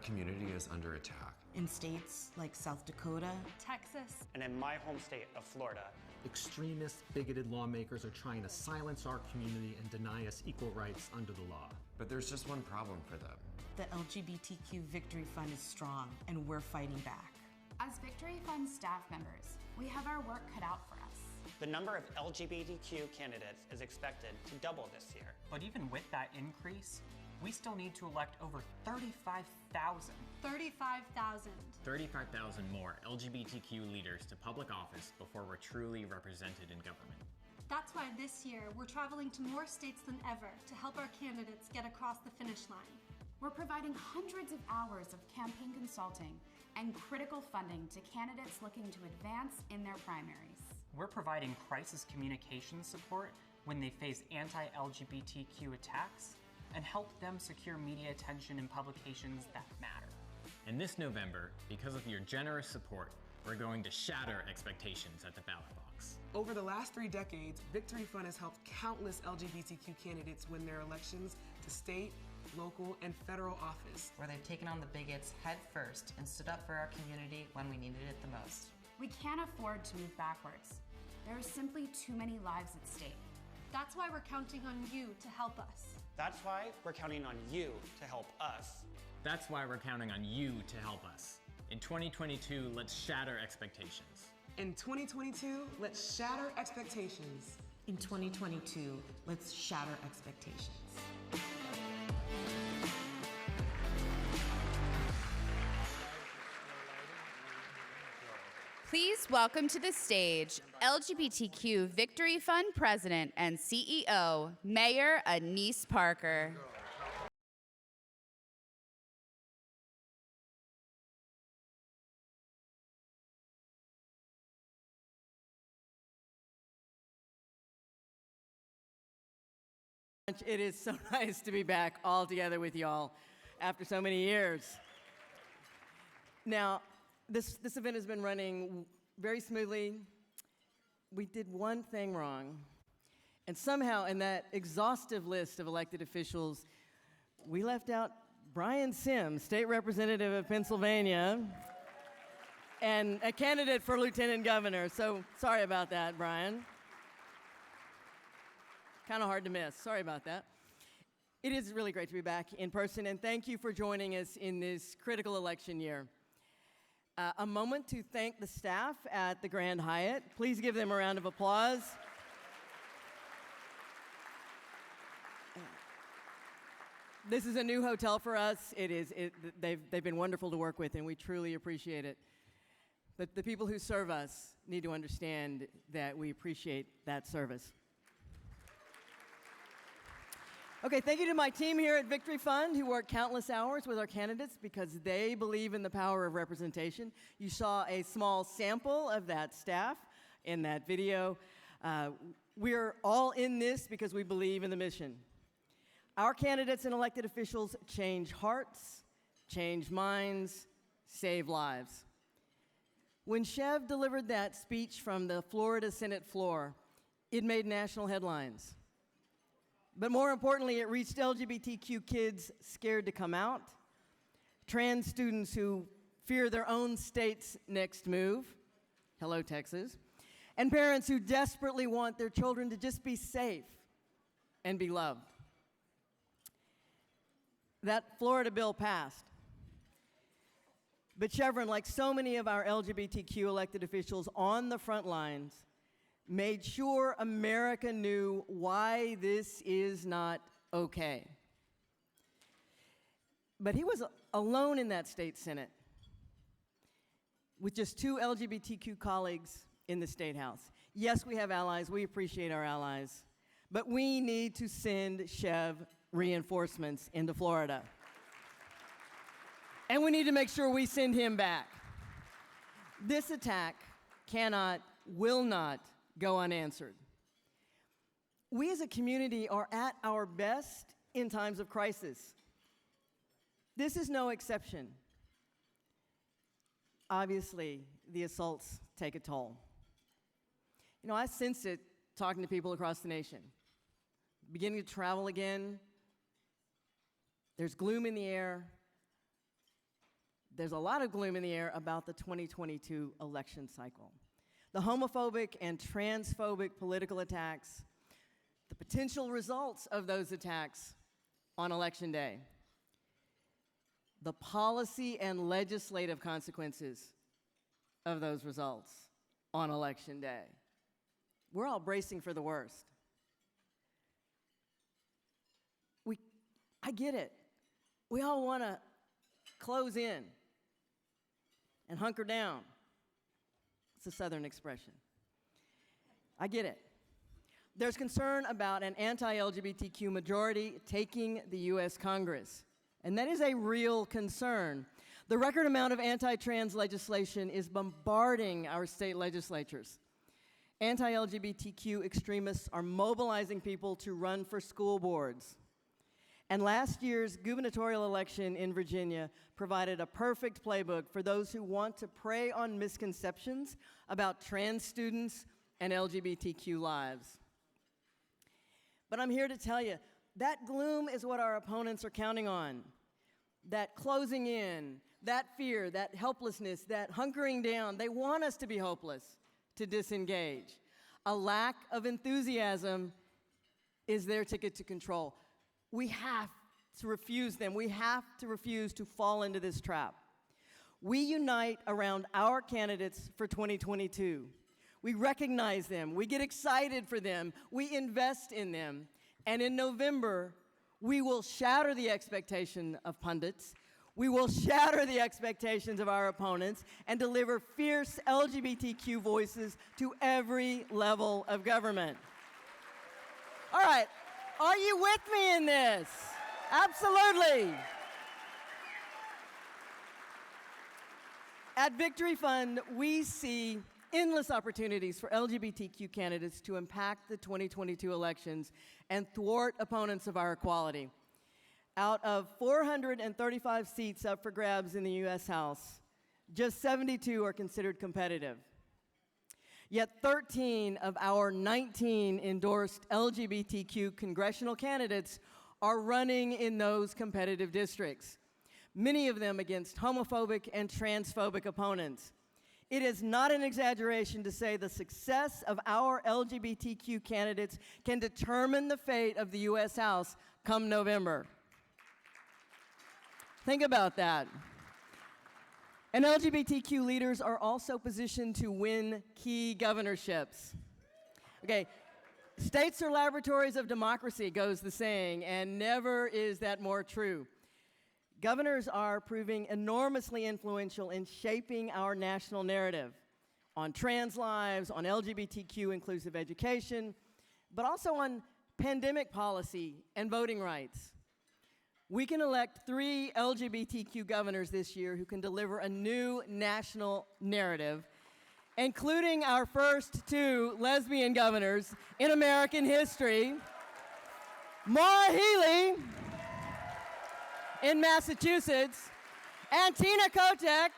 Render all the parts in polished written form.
community is under attack. In states like South Dakota, Texas, and in my home state of Florida. Extremist, bigoted lawmakers are trying to silence our community and deny us equal rights under the law. But there's just one problem for them. the LGBTQ Victory Fund is strong, and we're fighting back. As Victory Fund staff members, we have our work cut out for us. The number of LGBTQ candidates is expected to double this year. But even with that increase, we still need to elect over 35,000. 35,000. 35,000 more LGBTQ leaders to public office before we're truly represented in government. That's why this year we're traveling to more states than ever to help our candidates get across the finish line. We're providing hundreds of hours of campaign consulting and critical funding to candidates looking to advance in their primaries. We're providing crisis communication support when they face anti-LGBTQ attacks and help them secure media attention in publications that matter. And this November, because of your generous support, we're going to shatter expectations at the ballot box. Over the last 3 decades, Victory Fund has helped countless LGBTQ candidates win their elections to state, local, and federal office. Where they've taken on the bigots head first and stood up for our community when we needed it the most. We can't afford to move backwards. There are simply too many lives at stake. That's why we're counting on you to help us. That's why we're counting on you to help us. That's why we're counting on you to help us. In 2022, let's shatter expectations. In 2022, let's shatter expectations. In 2022, let's shatter expectations. Please welcome to the stage LGBTQ Victory Fund President and CEO, Mayor Annise Parker. It is so nice to be back all together with y'all after so many years. Now, this event has been running very smoothly. We did one thing wrong, and somehow in that exhaustive list of elected officials, we left out Brian Sims, state representative of Pennsylvania, and a candidate for lieutenant governor. So sorry about that, Brian. Kind of hard to miss. Sorry about that. It is really great to be back in person, and thank you for joining us in this critical election year. A moment to thank the staff at the Grand Hyatt. Please give them a round of applause. This is a new hotel for us. They've been wonderful to work with, and we truly appreciate it. But the people who serve us need to understand that we appreciate that service. Okay, thank you to my team here at Victory Fund who work countless hours with our candidates because they believe in the power of representation. You saw a small sample of that staff in that video. We're all in this because we believe in the mission. Our candidates and elected officials change hearts, change minds, save lives. When Chev delivered that speech from the Florida Senate floor, it made national headlines. But more importantly, it reached LGBTQ kids scared to come out, trans students who fear their own state's next move, hello Texas, and parents who desperately want their children to just be safe and be loved. That Florida bill passed. But Chevron, like so many of our LGBTQ elected officials on the front lines, made sure America knew why this is not okay. But he was alone in that state Senate with just 2 LGBTQ colleagues in the State House. Yes, we have allies, we appreciate our allies, but we need to send Chev reinforcements into Florida. And we need to make sure we send him back. This attack cannot, will not go unanswered. We as a community are at our best in times of crisis. This is no exception. Obviously, the assaults take a toll. You know, I sense it talking to people across the nation. Beginning to travel again. There's gloom in the air. there's a lot of gloom in the air about the 2022 election cycle. The homophobic and transphobic political attacks, the potential results of those attacks on Election Day, the policy and legislative consequences of those results on Election Day. We're all bracing for the worst. I get it. We all want to close in and hunker down. It's a Southern expression. I get it. There's concern about an anti-LGBTQ majority taking the U.S. Congress, and that is a real concern. The record amount of anti-trans legislation is bombarding our state legislatures. Anti-LGBTQ extremists are mobilizing people to run for school boards. And last year's gubernatorial election in Virginia provided a perfect playbook for those who want to prey on misconceptions about trans students and LGBTQ lives. But I'm here to tell you, that gloom is what our opponents are counting on. That closing in, that fear, that helplessness, that hunkering down, they want us to be hopeless, to disengage. A lack of enthusiasm is their ticket to control. We have to refuse them. We have to refuse to fall into this trap. We unite around our candidates for 2022. We recognize them. We get excited for them. We invest in them. And in November, we will shatter the expectation of pundits. We will shatter the expectations of our opponents and deliver fierce LGBTQ voices to every level of government. All right. Are you with me in this? Absolutely. At Victory Fund, we see endless opportunities for LGBTQ candidates to impact the 2022 elections and thwart opponents of our equality. Out of 435 seats up for grabs in the U.S. House, just 72 are considered competitive. Yet 13 of our 19 endorsed LGBTQ congressional candidates are running in those competitive districts, many of them against homophobic and transphobic opponents. It is not an exaggeration to say the success of our LGBTQ candidates can determine the fate of the U.S. House come November. Think about that. And LGBTQ leaders are also positioned to win key governorships. Okay, states are laboratories of democracy, goes the saying, and never is that more true. Governors are proving enormously influential in shaping our national narrative on trans lives, on LGBTQ inclusive education, but also on pandemic policy and voting rights. We can elect 3 LGBTQ governors this year who can deliver a new national narrative, including our first 2 lesbian governors in American history, Maura Healey in Massachusetts and Tina Kotek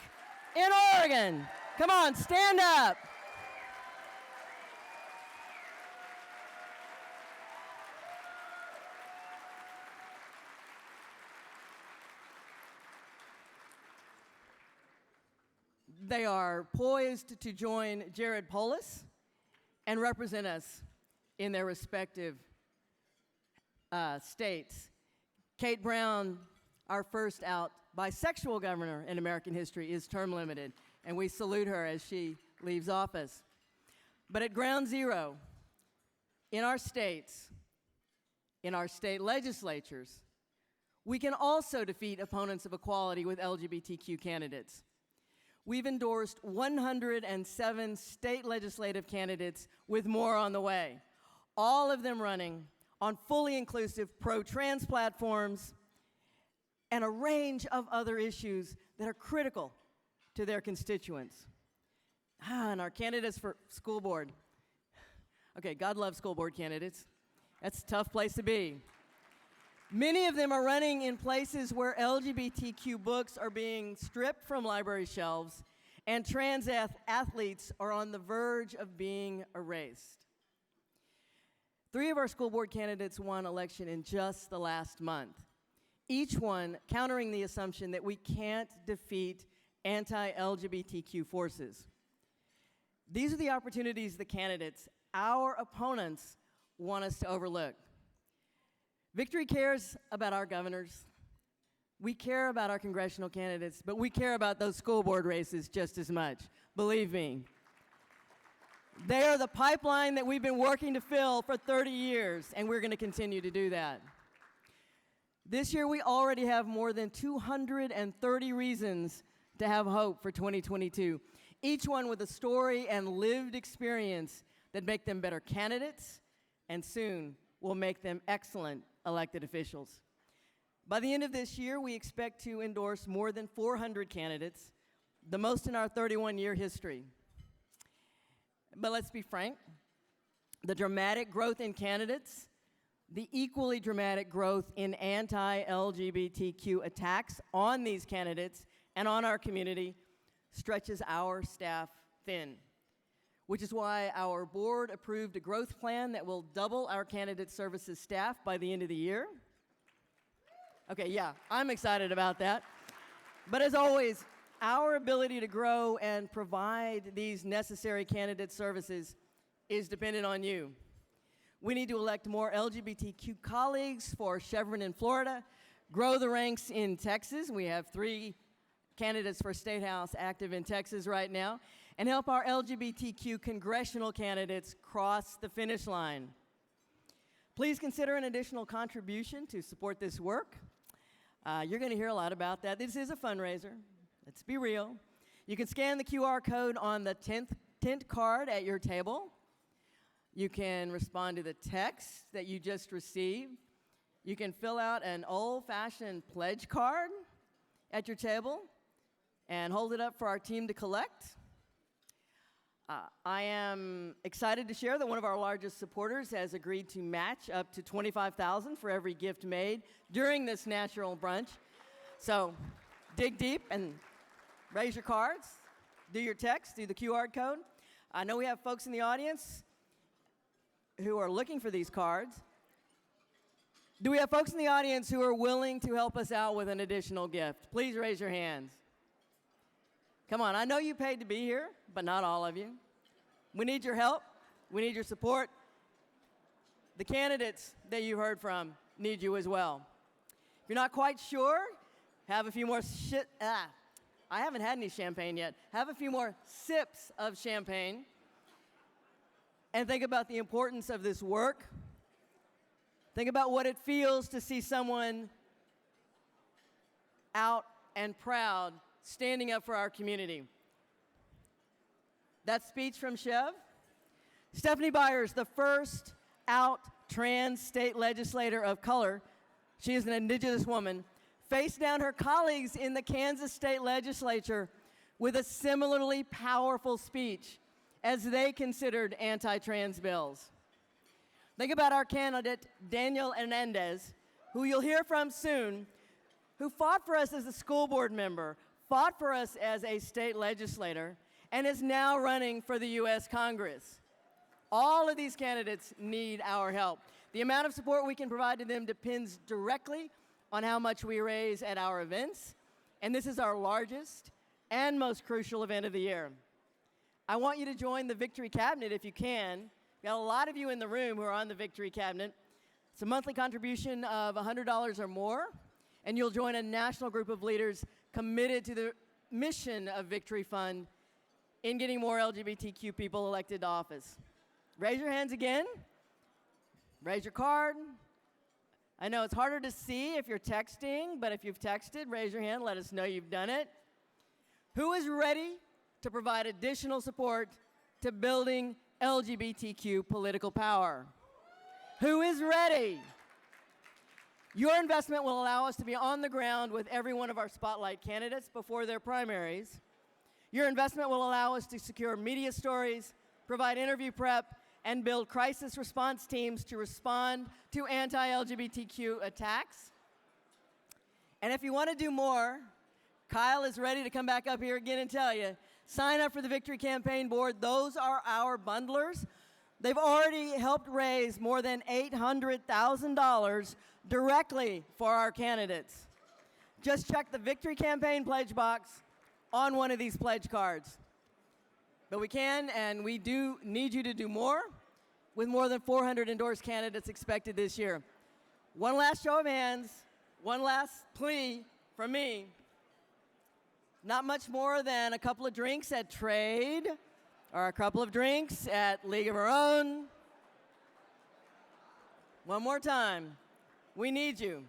in Oregon. Come on, stand up. They are poised to join Jared Polis and represent us in their respective states. Kate Brown, our first out bisexual governor in American history, is term limited, and we salute her as she leaves office. But at ground zero, in our states, in our state legislatures, we can also defeat opponents of equality with LGBTQ candidates. We've endorsed 107 state legislative candidates with more on the way, all of them running on fully inclusive pro-trans platforms and a range of other issues that are critical to their constituents. And our candidates for school board. Okay, God loves school board candidates. That's a tough place to be. Many of them are running in places where LGBTQ books are being stripped from library shelves and trans athletes are on the verge of being erased. 3 of our school board candidates won election in just the last month, each one countering the assumption that we can't defeat anti-LGBTQ forces. These are the opportunities the candidates, our opponents, want us to overlook. Victory cares about our governors. We care about our congressional candidates, but we care about those school board races just as much, believe me. They are the pipeline that we've been working to fill for 30 years, and we're going to continue to do that. This year, we already have more than 230 reasons to have hope for 2022, each one with a story and lived experience that make them better candidates and soon will make them excellent elected officials. By the end of this year, we expect to endorse more than 400 candidates, the most in our 31-year history. But let's be frank, the dramatic growth in candidates, the equally dramatic growth in anti-LGBTQ attacks on these candidates and on our community stretches our staff thin, which is why our board approved a growth plan that will double our candidate services staff by the end of the year. Okay, yeah, I'm excited about that. But as always, our ability to grow and provide these necessary candidate services is dependent on you. We need to elect more LGBTQ colleagues for Chevron in Florida, grow the ranks in Texas. We have 3 candidates for State House active in Texas right now, and help our LGBTQ congressional candidates cross the finish line. Please consider an additional contribution to support this work. You're going to hear a lot about that. This is a fundraiser. Let's be real. You can scan the QR code on the tint card at your table. You can respond to the text that you just received. You can fill out an old-fashioned pledge card at your table and hold it up for our team to collect. I am excited to share that one of our largest supporters has agreed to match up to $25,000 for every gift made during this national brunch. So dig deep and raise your cards, do your text, do the QR code. I know we have folks in the audience who are looking for these cards. Do we have folks in the audience who are willing to help us out with an additional gift? Please raise your hands. Come on, I know you paid to be here, but not all of you. We need your help. We need your support. The candidates that you heard from need you as well. If you're not quite sure, have a few more I haven't had any champagne yet. Have a few more sips of champagne and think about the importance of this work. Think about what it feels to see someone out and proud, standing up for our community. That speech from Chev. Stephanie Byers, the first out trans state legislator of color, she is an indigenous woman, faced down her colleagues in the Kansas state legislature with a similarly powerful speech as they considered anti-trans bills. Think about our candidate, Daniel Hernandez, who you'll hear from soon, who fought for us as a school board member, fought for us as a state legislator, and is now running for the U.S. Congress. All of these candidates need our help. The amount of support we can provide to them depends directly on how much we raise at our events, and this is our largest and most crucial event of the year. I want you to join the Victory Cabinet if you can. We've got a lot of you in the room who are on the Victory Cabinet. It's a monthly contribution of $100 or more, and you'll join a national group of leaders committed to the mission of Victory Fund in getting more LGBTQ people elected to office. Raise your hands again. Raise your card. I know it's harder to see if you're texting, but if you've texted, raise your hand. Let us know you've done it. Who is ready to provide additional support to building LGBTQ political power? Who is ready? Your investment will allow us to be on the ground with every one of our spotlight candidates before their primaries. Your investment will allow us to secure media stories, provide interview prep, and build crisis response teams to respond to anti-LGBTQ attacks. And if you want to do more, Kyle is ready to come back up here again and tell you, sign up for the Victory Campaign Board. Those are our bundlers. They've already helped raise more than $800,000 directly for our candidates. Just check the Victory Campaign pledge box on one of these pledge cards. But we can and we do need you to do more, with more than 400 endorsed candidates expected this year. One last show of hands, one last plea from me. Not much more than a couple of drinks at Trade, or a couple of drinks at League of Our Own. One more time, we need you.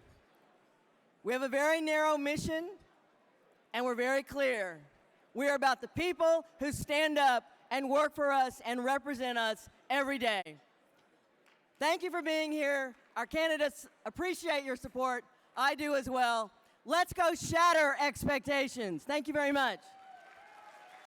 We have a very narrow mission, and we're very clear. We are about the people who stand up and work for us and represent us every day. Thank you for being here. Our candidates appreciate your support. I do as well. Let's go shatter expectations. Thank you very much.